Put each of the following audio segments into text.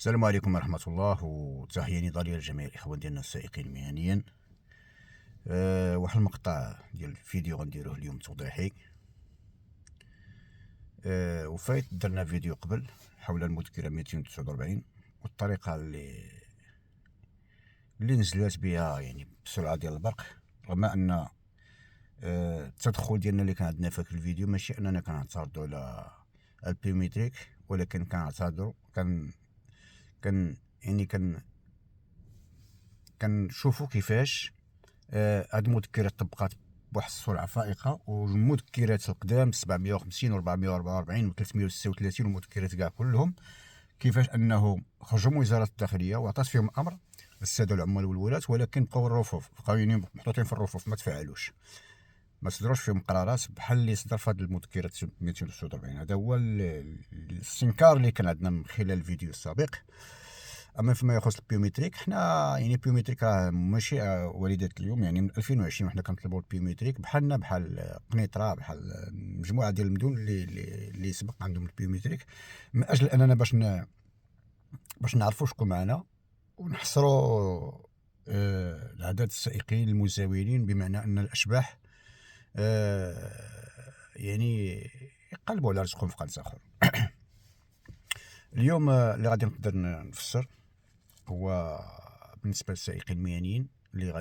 السلام عليكم ورحمة الله وتحية نضالية لجميع الإخوان ديالنا السائقين مهنيا. واحد المقطع ديال الفيديو غنديروه اليوم توضيحي. وفايت درنا فيديو قبل حول المذكرة 249 والطريقة اللي نزلات بها يعني بسرعة ديال البرق، رغم أن التدخل ديالنا اللي كان عندنا في الفيديو ماشي أننا كنعترضوا على البيومتريك، ولكن كنعترضوا يعني كنشوفوا كيفاش هاد المذكرات طبقات بواحد السرعه فائقه، والمذكرات القدام 750 و 444 و 336 والمذكرات كاع كلهم كيفاش انه خرجوا من وزاره الداخليه وعطات فيهم امر الساده العمال والولاة، ولكن بقاو الرفوف بقاو محطوطين في الرفوف ما تفعلوش، ما صدروش فيهم قرارات بحال اللي صدر في هاد المذكرات 249. هذا هو الاستنكار اللي كان عندنا من خلال الفيديو السابق. اما فيما يخص البيومتريك، حنا يعني البيومتريك راه ماشي وليدة اليوم، يعني من 2020 وحنا كنطلبوا البيومتريك بحالنا بحال قنيطره، بحال مجموعه ديال المدن اللي سبق عندهم البيومتريك، من اجل اننا باش نعرفوا شكون معنا ونحصروا العدد السائقين المزاولين، بمعنى ان الاشباح يعني يقلبوا على رزقهم في قنص اخر. اليوم اللي غادي نقدر نفسر هو بالنسبه للسائقين المهنيين اللي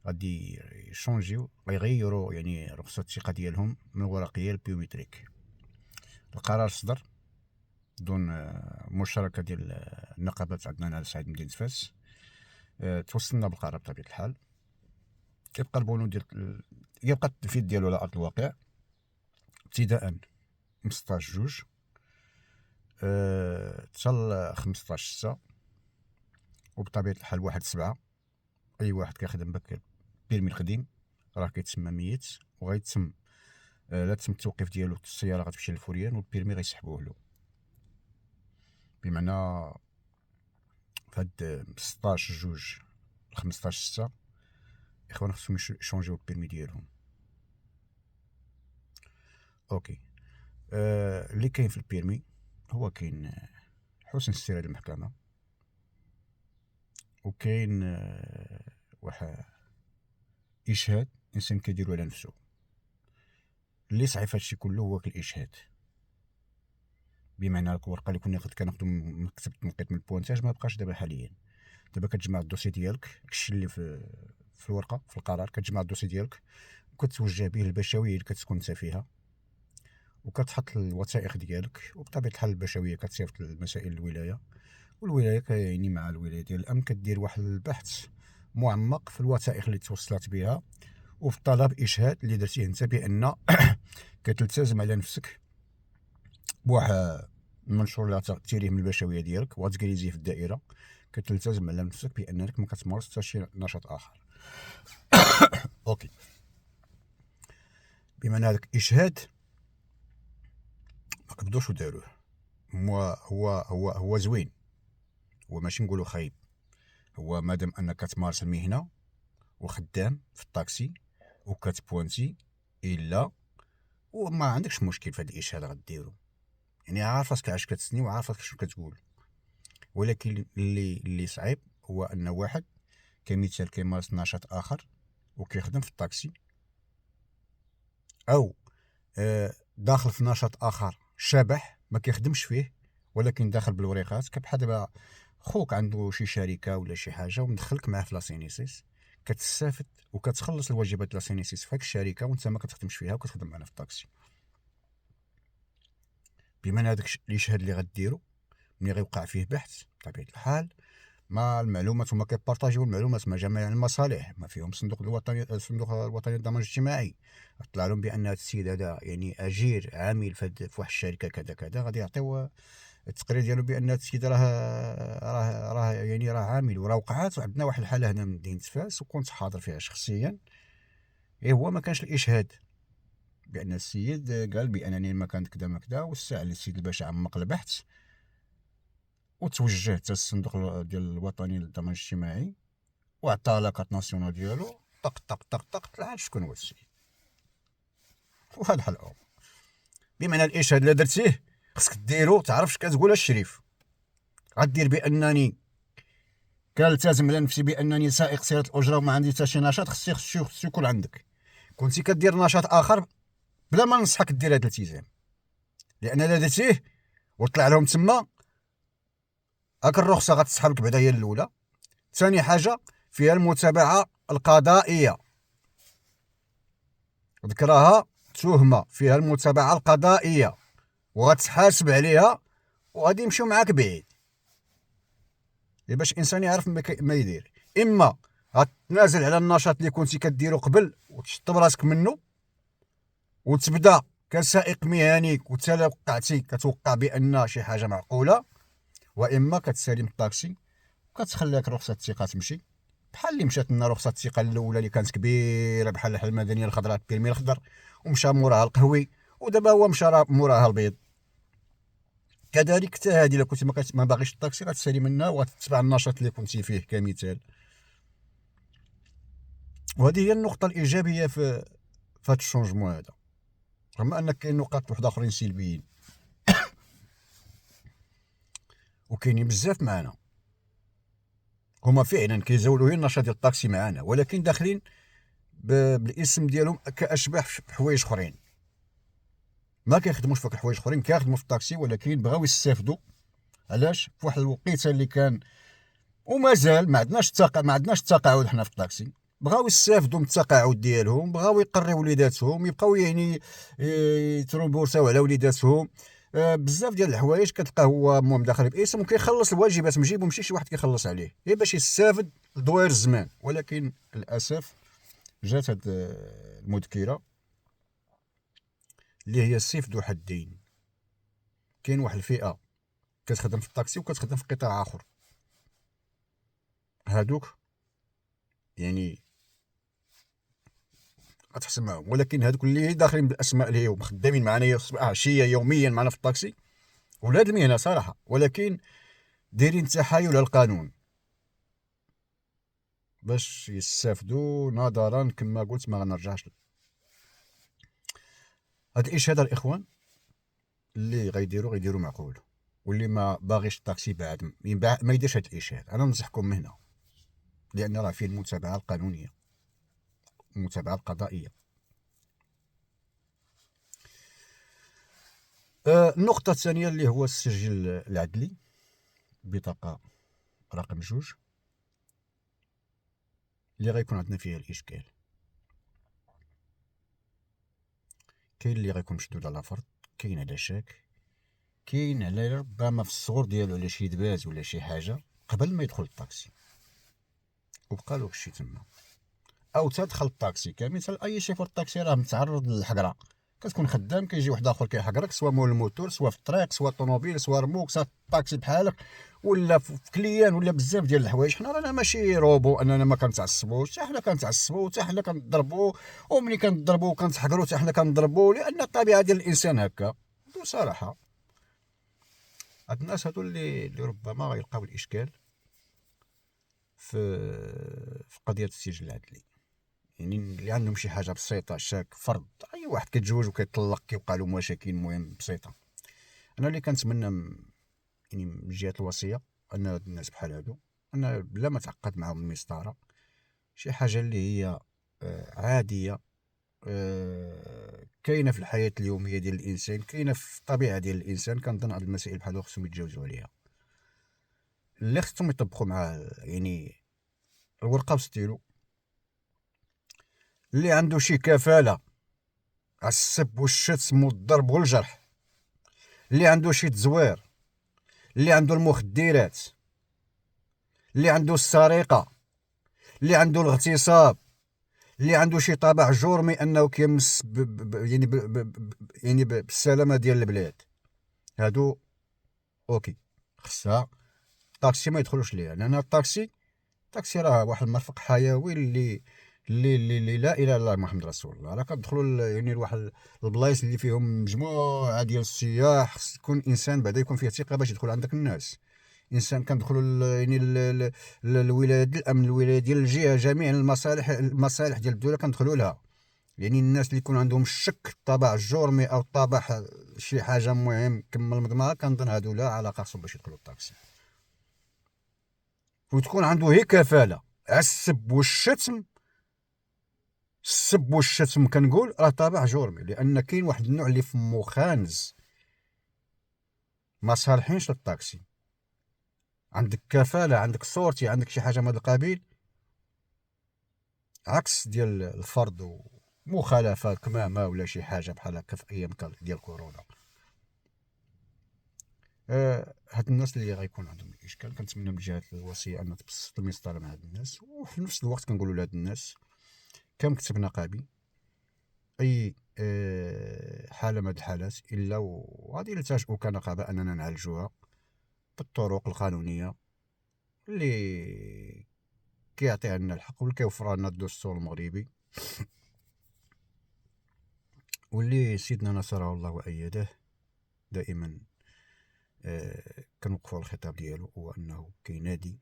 غادي يشونجيو ويغيروا يعني رخصة الثقة ديالهم من ورقية للبيومتريك. القرار صدر دون مشاركة ديال النقابات عندنا على صعيد مدينة فاس. توصلنا بالقرار بطبيعة الحال، كيبقى البنود ديال يبقى التنفيذ ديالو على أرض الواقع ابتداء من 16 جوج حتى 15/6، وبطبيعة الحال 1/7 أي واحد كيخدم بك بيرمي القديم راه كيتسمى ميت، وغيتم لا تم التوقيف ديالو السيارة غتمشي للفوريان والبيرمي غيسحبوه له. بمعنى فهاد 16 جوج 15/6 إخوان خصهم يشونجيو البيرمي ديالهم. اوكي. اللي كاين في البيرمي هو كاين حسن استيراد المحكمة، وكاين واحد إشهاد إنسان كيديرو على نفسو. اللي صعيب فهادشي كله هو الإشهاد، بمعنى الورقه اللي كنا كناخدو من مكتب التنقيط من البوانتاج ما بقاش دابا حاليا. دابا كتجمع الدوسي ديالك، داكشي اللي في الورقه في القرار، كتجمع الدوسي ديالك وكتوجه به للبشويه اللي كتكون انت فيها، وكتحط الوثائق ديالك، وبطبيعه الحال البشويه كتصيفط لمسائل الولايه، والولايه يعني مع الولايه ديال الامن كدير واحد البحث معمق في الوثائق اللي توصلت بها، وفي الطلب اشهاد اللي درتيه انت بان كتلتزم على نفسك بواحد المنشور اللي غتيريه من البشويه ديالك وغتكريزيه في الدائره، كتلتزم على نفسك بانك ما كتمارس حتى شي نشاط اخر. اوكي. بما ان هذاك الاشهاد ما قبضوش وداروه، هو زوين، هو ماشي نقولوا خايب، هو مادام انك كتمارس المهنه وخدام في الطاكسي وكتبوانتي الا وما عندكش مشكل في هذا الاشهاد غديرو، يعني عارف راسك عاش كتسني وعارف راسك شنو كتقول. ولكن اللي صعيب هو ان واحد كمثال كيمارس نشاط اخر وكيخدم في الطاكسي، او داخل في نشاط اخر شبح ما كيخدمش فيه ولكن داخل بالوريقات، كبحال دابا خوك عنده شي شركه ولا شي حاجه ومدخلك معاه في لاسينيسيس، كتستافد وكتخلص الواجبات لاسينيسيس في هاك الشركه وانت ما كتخدمش فيها وكتخدم معنا في الطاكسي. بما ان هذاك الاشهاد اللي غديرو ملي غيوقع فيه بحث بطبيعه الحال ما المعلومات هما كيبارطاجيو المعلومات مع جميع المصالح، ما فيهم الصندوق الوطني للضمان الاجتماعي، طلع لهم بان هذا السيد هذا يعني اجير عامل في واحد الشركه كذا كذا، غادي يعطيو التقرير ديالو بان هذا السيد راه يعني راه عامل. وراه وقعات عندنا واحد الحاله هنا من مدينه فاس وكنت حاضر فيها شخصيا، هو ما كانش الاشهاد بان السيد قال بانني المكان كذا ما كذا، والساعه اللي السيد الباشا عمق البحث وتوجه حتى الصندوق ديال الوطني للضمان الاجتماعي وعطى لاكارت ناسيونال ديالو، طق طق طق طق طلع شكون هو السيد. وهذا الحل بما ان الاشهاد اللي درتيه خصك ديرو تعرفش كتقول الشريف، غدير بانني كنلتزم على نفسي بانني سائق سياره الاجره وما عندي حتى شي نشاط، خصو يكون عندك. كنتي كدير نشاط اخر بلا ما ننصحك دير هذا الالتزام، لان الا درتيه وطلع لهم تما هاك الرخصه غتسحبك بعدا هي الاولى. ثاني حاجه فيها المتابعه القضائيه، ذكرها تهمه فيها المتابعه القضائيه وغتحاسب عليها وغادي يمشيو معاك بعيد. باش الانسان يعرف ما يدير، اما غتنازل على النشاط اللي كنتي كديرو قبل وتشطب راسك منه وتبدا كسائق مهني وتوقعتي كتوقع بان شي حاجه معقوله، واما كتسالي من الطاكسي وكتخليك رخصه الثقه تمشي بحال اللي مشات لنا رخصه الثقه الاولى اللي كانت كبيره بحال المدنيه الخضراء البيرمي الخضر ومشى موراها القهوي ودابا هو مشى موراها البيض. كذلك حتى هذه الا كنتي ما باغيش الطاكسي غتسالي منها وغتتبع النشاط اللي كنتي فيه كمثال. وهذه هي النقطه الايجابيه في هذا الشونجمون هذا، رغم ان كاين نقاط واحد اخرين سلبيين وكاينين بزاف معنا، هما فعلا كيزاولوا غير النشاط ديال الطاكسي معنا، ولكن داخلين بالاسم ديالهم كاشباح بحوايج اخرين، ما كيخدموش فيك حوايج اخرين، كيخدموا في الطاكسي ولكن بغاو يستافدوا. علاش؟ في واحد الوقيته اللي كان ومازال ما عندناش التقاعد حنا في الطاكسي، بغاو يستافدوا من التقاعد ديالهم، بغاو يقريو وليداتهم، يبقاو يعني يتربورساو على وليداتهم. بزاف ديال الحوايج كتلقاه هو مدخل باسم وكيخلص الواجبات، مجيبو ماشي شي واحد كيخلص عليه غير باش يستافد دوائر الزمان. ولكن للاسف جات هاد المذكره اللي هي السيف ذو حدين. كاين واحد الفئه كتخدم في الطاكسي وكتخدم في قطاع اخر، هادوك يعني غتحسن معاهم، ولكن هادوك اللي داخلين بالاسماء اللي هي خدامين معنا عشيه يوميا معنا في الطاكسي ولاد المهنه صراحه، ولكن دايرين تحايل على القانون باش يستافدوا نظرا كما قلت ما غنرجعش. هاد الاشهاد الاخوان اللي غيديروا معقول، واللي ما باغيش الطاكسي بعد ما يديرش هاد الاشهاد. انا ننصحكم من هنا لان راه فيه المتابعه القانونيه المتابعه القضائيه. النقطه الثانيه اللي هو السجل العدلي، بطاقه رقم 2 اللي غيكون عندنا فيها الاشكال. كاين اللي غيكون مشدود على فرض، كاين على شاك، كاين على ربما في الصغر ديالو على شي دباز ولا شي حاجه قبل ما يدخل الطاكسي وبقى له شي تما، او تدخل الطاكسي كمثال اي شيفور الطاكسي راه متعرض للحقره، كتكون خدام كيجي واحد اخر كيحقرك سواء مول الموتور سواء في الطريق سواء طوموبيل سواء رموك سواء الطاكسي بحالك ولا في كليان ولا بزاف ديال الحوايج. حنا رانا ماشي روبو اننا ما كنتعصبوش، حتى حنا كنتعصبوا حتى حنا كنضربوا، وملي كنضربوا وكنتحقروا حتى حنا كنضربوا، لان الطبيعه ديال الانسان هكا بصراحه. هاد الناس هادو اللي ربما غيلقاو الاشكال في قضيه السجل العدلي، يعني اللي عندهم شي حاجه بسيطه شاك فرض اي واحد كيتزوج وكيطلق كيوقع له مشاكل مهم بسيطه. انا اللي كنتمنى يعني من جهه الوصيه ان هاد الناس بحال هادو انا بلا ما تعقد معاهم المسطره، شي حاجه اللي هي عاديه كاينه في الحياه اليوميه ديال الانسان، كاينه في الطبيعه ديال الانسان. كنظن هاد المسائل بحال هادو خصهم يتجاوزوا عليها، اللي خصهم يطبقوا مع يعني الورقه والستيلو. اللي عنده شي كفاله على السب والشتم والضرب والجرح، اللي عنده شي تزوير، اللي عنده المخدرات، اللي عنده السرقه، اللي عنده الاغتصاب، اللي عنده شي طابع جرمي انه كيمس يعني بالسلامه ديال البلاد، هادو اوكي خصها الطاكسي ما يدخلوش ليها، لان الطاكسي راه واحد المرفق حيوي اللي لا اله الا الله محمد رسول الله. راه كتدخلوا يعني لواحد البلايص اللي فيهم مجموعه ديال السياح، خص تكون انسان بعدا يكون فيه ثقه باش يدخل عندك الناس. انسان كندخلوا يعني الولايه ديال الامن، الولايه ديال الجهه، جميع المصالح ديال الدوله كندخلوا لها. يعني الناس اللي يكون عندهم الشك الطابع الجرمي او الطابع شي حاجه مهم كما المضمار، كنظن هادو لا علاقه خصهم باش يدخلوا الطاكسي. وتكون عنده هي كفاله على السب والشتم. السب والشتم كنقول راه طابع جرمي، لان كاين واحد النوع اللي فمو خانز ما صالحينش للطاكسي. عندك كفاله، عندك صورتي، عندك شي حاجه من هذا القبيل، عكس ديال الفرض ومخالفه كمامه ولا شي حاجه بحال هكا في ايام ديال كورونا. هاد الناس اللي غيكون عندهم الاشكال كنتمنى من جهه الوصيه ان تبسط المسطره مع هاد الناس، وفي نفس الوقت كنقولوا لهاد الناس كمكتب نقابي اي حاله من هاد الحالات الا وغادي نلتجئوا كنقابه اننا نعالجوها بالطرق القانونيه اللي كيعطيها لنا الحق واللي كيوفرها لنا الدستور المغربي، واللي سيدنا نصره الله وايده دائما كنوقفوا الخطاب ديالو، هو انه كينادي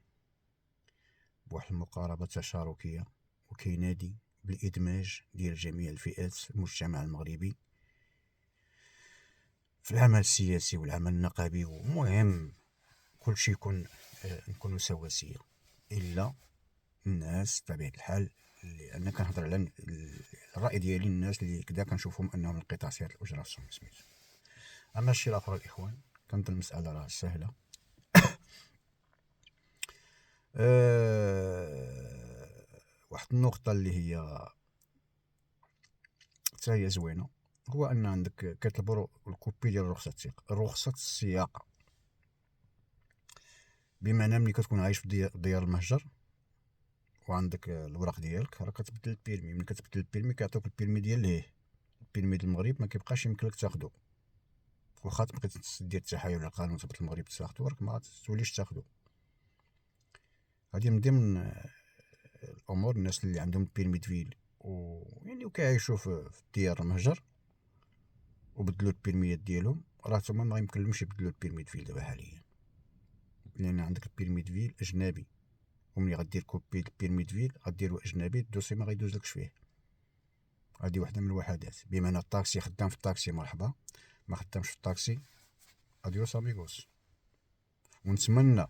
بواحد المقاربه تشاركيه وكينادي بالادماج ديال جميع الفئات المجتمع المغربي في العمل السياسي والعمل النقابي. ومهم كلشي نكونوا سواسيه الا الناس بطبيعه الحال، لان كنهضر على الراي ديالي، الناس اللي كدا كنشوفهم انهم من قطاع سياده الاجره سميتو. اما الشيء الاخر الاخوان كانت المساله راه سهله. واحد النقطه اللي هي حتى هي زوينه، هو ان عندك كتطلبوا الكوبي ديال رخصه السياقه، بمعنى ملي كتكون عايش في ديار المهجر وعندك الوراق ديالك راه كتبدل البيرمي. ملي كتبدل البيرمي كيعطيوك البيرمي ديال ليه، البيرمي ديال المغرب ما كيبقاش يمكن لك تاخدو، واخا تبقى دير التحايل على القانون تبقى المغرب تاخدو راك ما توليش تاخدو. هذه من ضمن الامور. الناس اللي عندهم البيرمي دفيل يعني وكيعيشوا في ديار المهجر وبدلوا البيرميات ديالهم، راه تما ما يمكنلهمش يبدلوا البيرمي دفيل دابا حاليا، لان عندك البيرمي دفيل اجنبي، وملي غدير كوبي البيرمي دفيل غديرو اجنبي، الدوسي ما غيدوزلكش فيه. هذه وحده من الوحدات، بمعنى الطاكسي خدام في الطاكسي مرحبا، ما خدامش في الطاكسي اديوس اميغوس. ونتمنى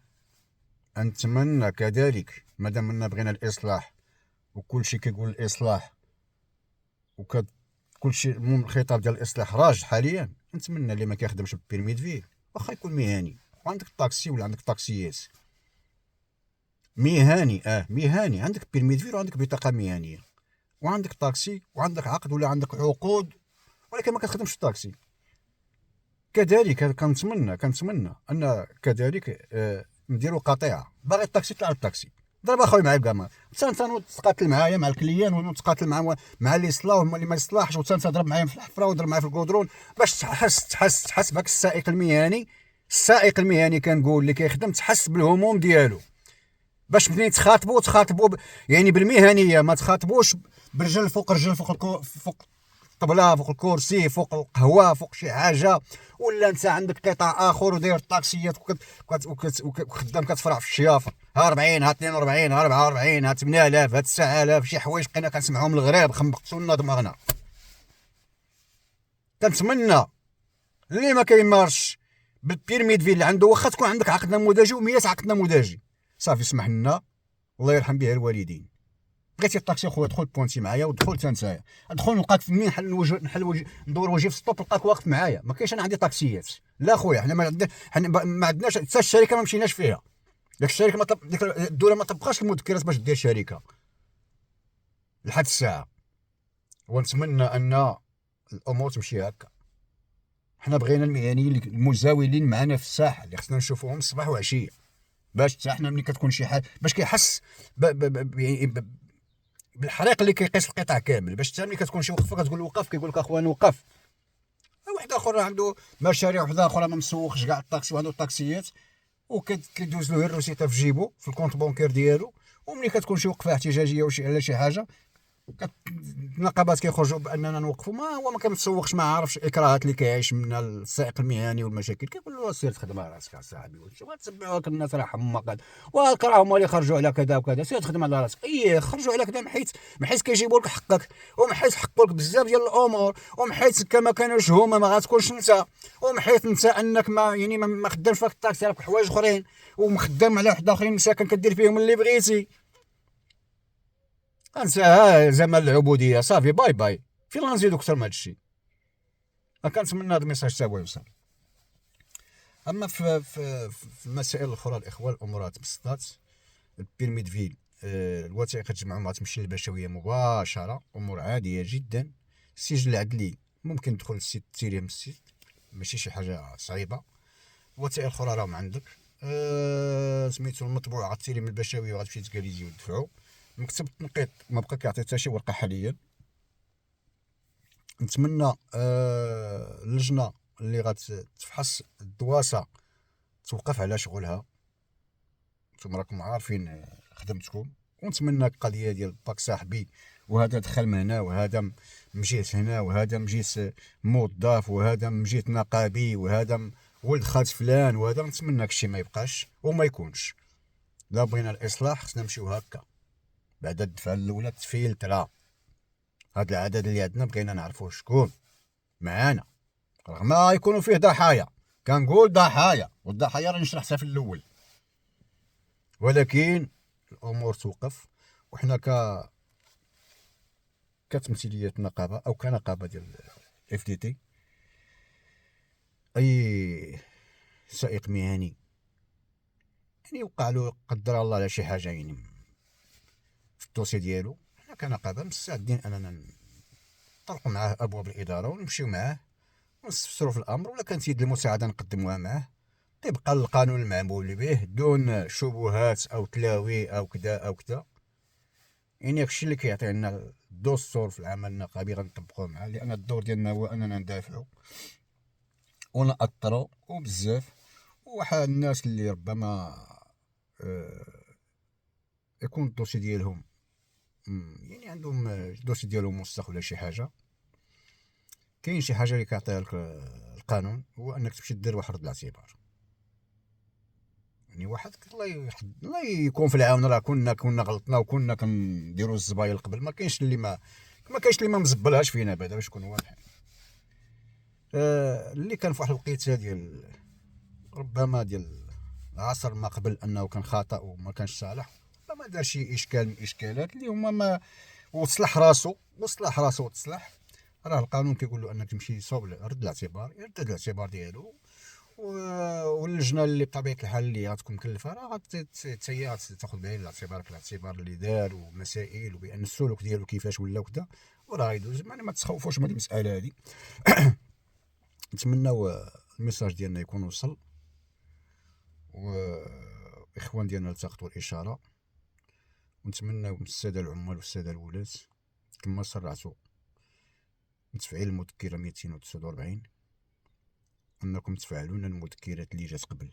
كذلك مادام أننا بغينا الاصلاح وكلشي كيقول الاصلاح كلشي الخطاب ديال الاصلاح راجع حاليا، نتمنى اللي ما كيخدمش بالبيرمي دفيل واخا يكون مهني، وعندك الطاكسي ولا عندك طاكسيات مهني مهني، عندك بيرمي دفيل وعندك بطاقه مهنيه وعندك طاكسي وعندك عقد ولا عندك عقود، ولكن ما كتخدمش الطاكسي. كذلك كنتمنى ان كذلك نديروا قطيعه باغي الطاكسي طلع الطاكسي، ضرب اخويا معايا كاع انت تقاتل معايا مع الكليان وتقاتل مع اللي يصلاح واللي ما يصلاحش، وانت تضرب معايا في الحفره وضرب معايا في الكودرون باش تحس بك السائق المهني كنقول اللي كيخدم تحس بالهموم ديالو، باش ملي تخاطبوا يعني بالمهنيه، ما تخاطبوش برجل فوق رجل فوق الطبله فوق الكرسي فوق القهوه فوق شي حاجه، ولا انت عندك قطاع اخر وداير الطاكسيات وخدام كتفرع في الشيافه، ها 40 ها 42 ها 44 ها 8000 ها 9000 شي حوايج بقينا كنسمعوهم الغريب خنبقتوا لنا دماغنا. كنتمنى اللي ما كيمارش بالبيرمي دفيل اللي عنده، واخا تكون عندك عقد نموذجي و100 عقد نموذجي صافي اسمح لنا الله يرحم بها الوالدين. بغيتي الطاكسي خويا دخل بونتي معايا ودخل حتى نتايا، ادخل نلقاك في منين نحل وجه ندور وجهي في السطوب نلقاك واقف معايا. ما كاينش انا عندي طاكسيات لا خويا، حنا ما عندناش حتى الشركه ما مشيناش فيها، ديك الشركه ديك الدوله ما طبقاش المذكرات باش دير شركه لحد الساعه. ونتمنى ان الامور تمشي هكا. حنا بغينا المهنيين المزاولين معنا في الساحه اللي خصنا نشوفوهم الصباح وعشيه، باش حتى حنا ملي كتكون شي حاجه باش كيحس بالحريق اللي كيقيس القطاع كامل، باش حتى ملي كتكون شي وقفه كتقول وقف كيقول لك اخوان وقف. واحد اخر عنده مشاريع وحده اخرى ما مسوخش كاع الطاكسي وعنده الطاكسيات وكيدوز له الروسيته في جيبو في الكونت بونكير ديالو، وملي كتكون شي وقفه احتجاجيه ولا شي حاجه النقابات كيخرجوا باننا نوقفوا، ما هو ما كنتسوقش، ما عارفش الاكراهات اللي كيعيش منها السائق المهني والمشاكل، كيقول له سير تخدم على راسك اصاحبي، وتتبعوك الناس راه حماق، وكرا هما اللي خرجوا على كذا وكذا، سير تخدم على راسك. خرجوا على كذا محيت كيجيبوا لك حقك، ومحيت حقوا لك بزاف ديال الامور، ومحيت كما كانوش هما ما غاتكونش انت، ومحيت انت انك ما خدامش فيك الطاكسي، راك حوايج اخرين، ومخدم على واحد اخرين مساكن كدير فيهم اللي بغيتي. انسى زمان العبوديه، صافي باي باي. فين غنزيدو اكثر من هذا الشيء؟ كنتمنى هذا الميساج تا هو يوصل. اما في المسائل الاخرى الاخوان الامور تبسطات. البيرمي دو فيل، الوثائق تجمعهم غتمشي للبشويه مباشره، امور عاديه جدا. السجل العدلي ممكن تدخل السيت تيريه من السيت، ماشي شي حاجه صعيبه. الوثائق الاخرى راهم عندك. سميتو المطبوع غتيري من البشويه وغتمشي تكاليزي وتدفعو. مكتب التنقيط ما بقى كيعطي حتى شي ورقه حاليا. نتمنى اللجنه اللي غتفحص الدواسه توقف على شغلها، نتوما راكم عارفين خدمتكم. ونتمنى القضيه ديال باك صاحبي، وهذا دخل من هنا، وهذا من جهه هنا، وهذا من جهه موظف، وهذا من جهه نقابي، وهذا ولد خالت فلان، وهذا نتمنى هادشي ما يبقاش وما يكونش. لا بغينا الاصلاح خصنا نمشيو هكا، بعد الدفعه الاولى تفيلترا. هاد العدد اللي عندنا بغينا نعرفوه شكون معانا، رغم يكونوا فيه ضحايا. كنقول ضحايا، والضحايا راني شرحتها في الاول، ولكن الامور توقف. وحنا كتمثيليه النقابه او كنقابه ديال اف دي تي، اي سائق مهني وقع له قدر الله على شي حاجه في الدوسي ديالو، حنا كنقابه مستعدين اننا نطرقوا معاه ابواب الاداره ونمشيو معاه ونستفسروا في الامر، ولا كانت يد المساعده نقدموها معاه طبقا للقانون المعمول به دون شبهات او تلاوي او كذا او كذا. هادشي اللي كيعطي لنا الدستور في العمل النقابي غنطبقوه معاه، لان الدور ديالنا هو اننا ندافعوا ونأطروا وبزاف. وواحد الناس اللي ربما يكون الدوسي ديالهم عندهم الدوسي ديالهم موسخ ولا شي حاجه، كاين شي حاجه اللي كيعطيها لك القانون، هو انك تمشي دير واحد رد الاعتبار. واحد الله يكون في العون، راه كنا غلطنا وكنا كنديروا الزبايل قبل، ما كاينش اللي ما مزبلهاش فينا بعدا باش نكون واضحين. اللي كان في واحد الوقيته ديال ربما ديال العصر ما قبل انه كان خطا وما كانش صالح، ما دار شي اشكال من الاشكالات اللي هما ما وصلح راسو وتصلح. راه القانون كيقول له انك تمشي صوب رد الاعتبار، يرد الاعتبار ديالو، واللجنه اللي بطبيعه الحال اللي غتكون مكلفه راه تاخذ بعين الاعتبار اللي دار ومسائل، وبان السلوك ديالو كيفاش ولا وكذا، وراه يدوز. ما تسخوفوش من هذه المساله هذه. نتمناو الميساج ديالنا يكون وصل، واخوان ديالنا التقطوا الاشاره. ونتمناو من الساده العمال والساده الولاة كما سرعتوا من تفعيل المذكره 249 انكم تفعلون المذكرات اللي جات قبل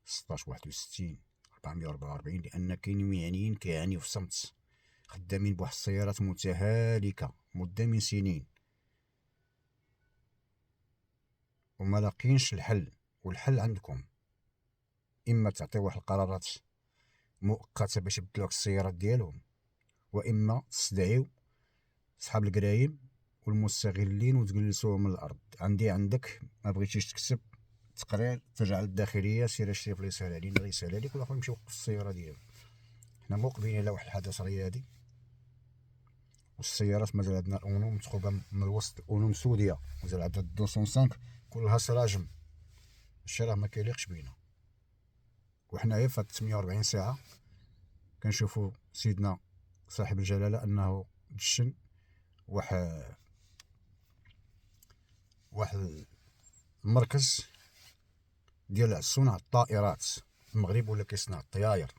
16 61 444، لان كاين مهنيين كيعانيو في صمت، خدامين بواحد السيارات متهالكه مده من سنين وما لاقينش الحل. والحل عندكم، اما تعطيو واحد القرارات مؤقته باش يبدلوك السيارات ديالهم، واما تستدعيو صحاب القرايم والمستغلين وتجلسوهم من الارض. عندك ما بغيتيش تكسب تقرير ترجع للداخليه، سير اشري في رساله علينا رساله ليك، والاخر يمشي يوقف السياره ديالو. حنا موقفين على واحد الحدث رياضي، والسيارات مازال عندنا الاونو متخوبه من الوسط، اونو مسوديه مازال عندنا 205 كلها سراجم، الشيء راه ما كيليقش بينا. وحنايا في 48 ساعه كنشوفوا سيدنا صاحب الجلاله انه دشن واحد المركز ديال صنع الطائرات المغرب، ولا كيصنع الطياير،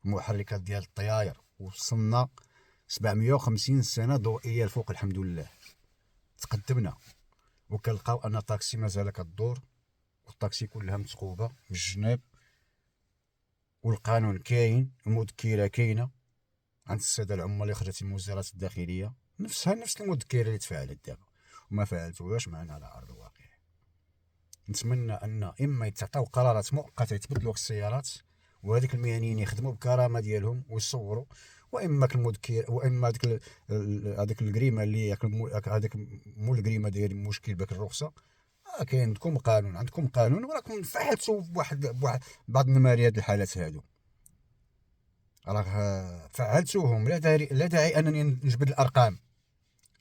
المحركات ديال الطياير، وصلنا 750 سنه ضوئيه الفوق. الحمد لله تقدمنا، وكنلقاو ان الطاكسي مازال كدور، والطاكسي كلها مثقوبه من الجناب، والقانون كاين، المذكره كاينه، عند الساده العمال اللي خرجت من وزاره الداخليه، نفس المذكره اللي تفاعلت دابا وما فعلتوهاش معنا على ارض الواقع. نتمنى ان اما يتعطاو قرارات مؤقته يتبدلوا السيارات وهذيك المهنيين يخدموا بكرامه ديالهم ويصوروا، واما المذكر، واما هذيك الجريمه اللي هذاك مول الجريمه داير مشكل بك الرخصه. كاين عندكم قانون وراكم فعلتوا بواحد بعض النماري هاد الحالات هادو، راه فعلتوهم. لا داعي انني نجبد الارقام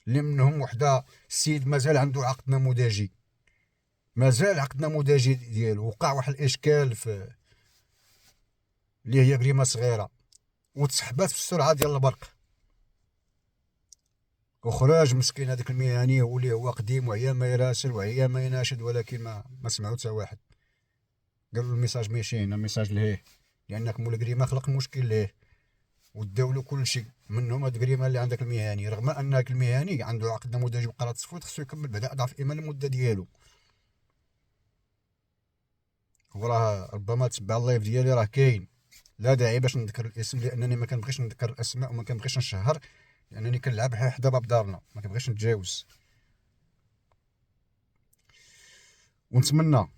اللي منهم وحده السيد مازال عنده عقد نموذجي، مازال عقد نموذجي ديالو وقع واحد الاشكال في اللي هي جريمه صغيره وتسحبات في السرعه ديال البرق، وخراج مسكين هذاك المهني واللي هو قديم وعيا ما يراسل وعيا ما يناشد، ولكن ما سمعوا حتى واحد. قالوا الميساج ماشي هنا، الميساج لهيه، لانك مول الجريمه خلق مشكل ليه وداولو كل شيء منهم هاد الجريمه اللي عندك المهني، رغم ان هاك المهني عنده عقد نموذجي وقرار تصفيت خصو يكمل بعدا اضعاف الايمان المده ديالو. وراه ربما تبع اللايف ديالي راه كاين، لا داعي باش نذكر الاسم لانني ما كنبغيش نذكر الاسماء وما كنبغيش نشهر، لانني كنلعب حدا باب دارنا ما كنبغيش نتجاوز. ونتمنى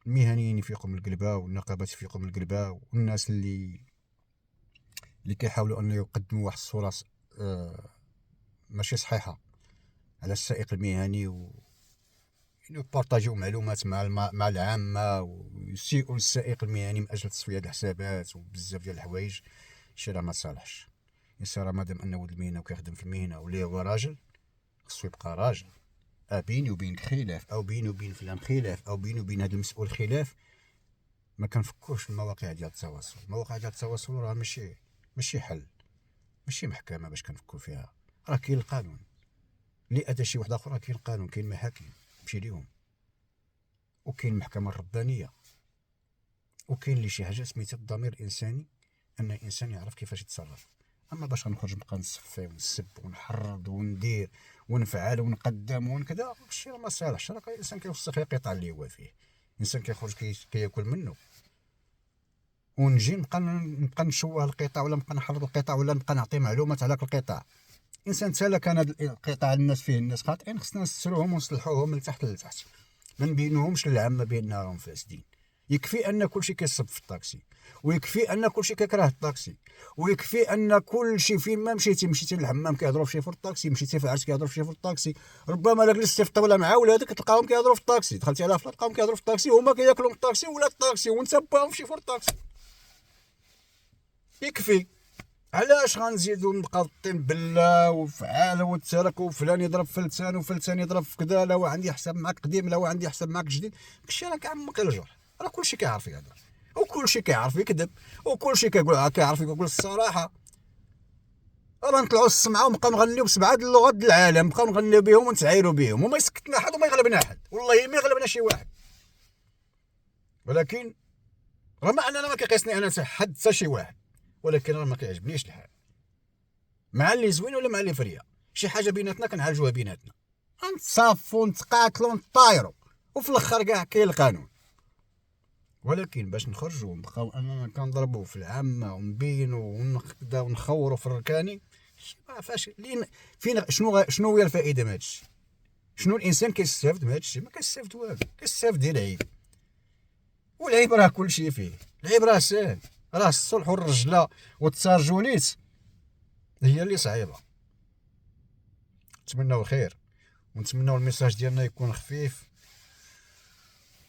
المهنيين يفيقوا من القلبه والنقابات يفيقوا من القلبه، والناس اللي كيحاولوا ان يقدموا واحد الصوره ماشي صحيحه على السائق المهني ويبارطاجيو معلومات مع العامه ويسيئوا للسائق المهني من اجل تصفيه الحسابات وبزاف ديال الحوايج. شي راه ما صالحش. الانسان راه مادام انه ولد المهنه وكيخدم في المهنه وليه هو راجل خصو يبقى راجل. بيني وبينك خلاف او بيني وبين فلان خلاف او بيني وبين هذا المسؤول خلاف، ما كنفكوش في المواقع ديال التواصل. المواقع ديال التواصل راه ماشي حل، ماشي محكمه باش كنفكوا فيها. راه كاين القانون اللي اتى شي واحد اخر، كاين القانون، كاين محاكم مشي ليهم، وكاين المحكمه الربانيه، وكاين اللي شي حاجه سميتها الضمير الانساني، ان الانسان يعرف كيفاش يتصرف. اما باش غنخرج نبقى نصفي ونسب ونحرض وندير ونفعل ونقدم ونكذا، الشيء راه ما صالحش. راه الانسان كيوسخ القطع اللي هو فيه، الانسان كيخرج كياكل منه، ونجي نبقى نشوه القطع ولا نبقى نحرض القطع ولا نبقى نعطي معلومات على القطع. الانسان حتى كان هاد القطع الناس فيه الناس خاطئين، خصنا نستروهم ونصلحوهم من تحت لتحت، ما نبينوهمش للعامه بانهم فاسدين. يكفي ان كل شيء كيصب في الطاكسي، ويكفي ان كل شيء كيكره الطاكسي، ويكفي ان كل شيء فين ما مشيتي للحمام كيهضروا في شي فور الطاكسي، مشيتي في العرس كيهضروا في شي فور الطاكسي، ربما لا جلستي في الطاوله مع ولادك تلقاهم كيهضروا في الطاكسي، دخلتي على فلان تلقاهم كيهضروا في الطاكسي وهما كياكلوا من الطاكسي ولا الطاكسي وانت باهم في شي فور الطاكسي. يكفي. علاش غنزيدو نبقاو طين بلا وفعال وترك وفلان يضرب فلتان وفلتان يضرب في كذا، لا عندي حساب معك قديم لا عندي حساب معك جديد، كلشي راه كيعمق الجرح. راه كلشي كيعرف يهضر وكلشي كيعرف يكذب وكلشي كيعرف يقول الصراحه. راه نطلعوا السمعه ونبقاو نغنيو بسبعه د اللغات د العالم، نبقاو نغنيو بهم ونتعايروا بهم وما يسكتنا حد وما يغلبنا حد، والله ما يغلبنا شي واحد. ولكن رغم اننا ما كيقيسني انا حتى شي واحد، ولكن راه ما كيعجبنيش الحال مع اللي زوين ولا مع اللي فريه. شي حاجه بيناتنا كنعالجوها بيناتنا، نتصافوا نتقاتلوا نطايروا، وفي الاخر كاع كاين القانون. ولكن باش نخرجوا ونبقاو اننا كنضربوا في العامه ونبينوا ونخدا ونخوروا في الركاني، فاش لين فين شنو هي الفائده من هادشي؟ شنو الانسان كيستافد من هادشي؟ ما كيستافد والو، كيستافد ديال العيب. والعيب راه كلشي فيه، العيب راه ساهل، راه الصلح والرجله والتسارجوليت هي اللي صعيبه. نتمناو الخير ونتمناو الميساج ديالنا يكون خفيف،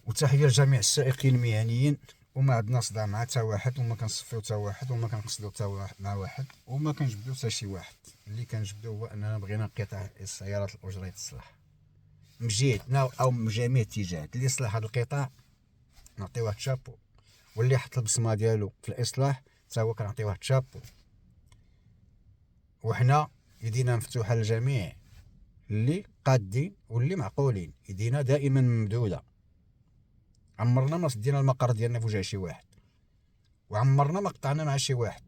وتحيه لجميع السائقين المهنيين. وما عندنا صداع مع حتى واحد، وما كنصفيو حتى واحد، وما كنقصدو حتى مع واحد، وما كنجبدو حتى شي واحد. اللي كنجبدو هو اننا بغينا قطع السيارات الاجره يتصلح من جهتنا او من جميع الاتجاهات. اللي صلح هذا القطاع نعطيه واحد شابو، واللي حط البصمه ديالو في الاصلاح حتى هو كنعطيه واحد شابو. وحنا يدينا مفتوحه للجميع اللي قادين واللي معقولين، يدينا دائما ممدوده. عمرنا ما سدينا المقر ديالنا في وجه شي واحد، وعمرنا ما قطعنا مع شي واحد.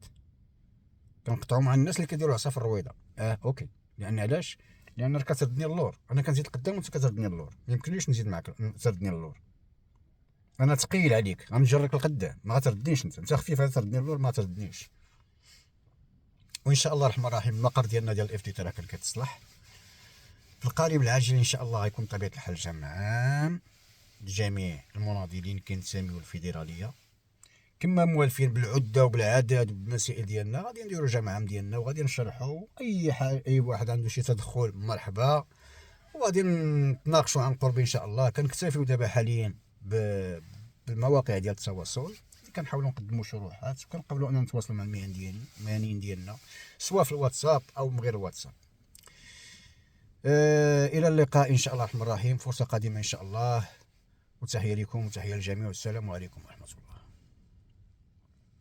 كنقطعوا مع الناس اللي كيديروا عصا في الرويضه. اوكي، لان علاش؟ لان كتردني اللور، انا كنزيد لقدام وانت كتردني اللور، ما يمكنليش نزيد معك تردني اللور. انا ثقيل عليك، غنجرك القدام، ما غتردنيش انت خفيف غتردني اللور، ما تردنيش. وان شاء الله الرحمن الرحيم المقر ديالنا ديال الاف تي راه كان كيتصلح في القريب العاجل ان شاء الله. غيكون بطبيعه الحال جمع عام لجميع المناضلين كينتميو للفيدراليه، كما موالفين بالعده وبالعدد وبالمسائل ديالنا. غادي نديرو جمع عام ديالنا وغادي نشرحو اي حاجه، اي واحد عنده شي تدخل مرحبا، وغادي نتناقشوا عن قرب ان شاء الله. كنكتفيو دابا حاليا بالمواقع ديال التواصل، كنحاولوا نقدموا شروحات وكنقبلوا اننا نتواصلوا مع المهنيين ديالنا سواء في الواتساب او من غير الواتساب. الى اللقاء ان شاء الله الرحمن الرحيم، فرصه قادمه ان شاء الله. وتحيه لكم وتحيه للجميع، والسلام عليكم ورحمه الله.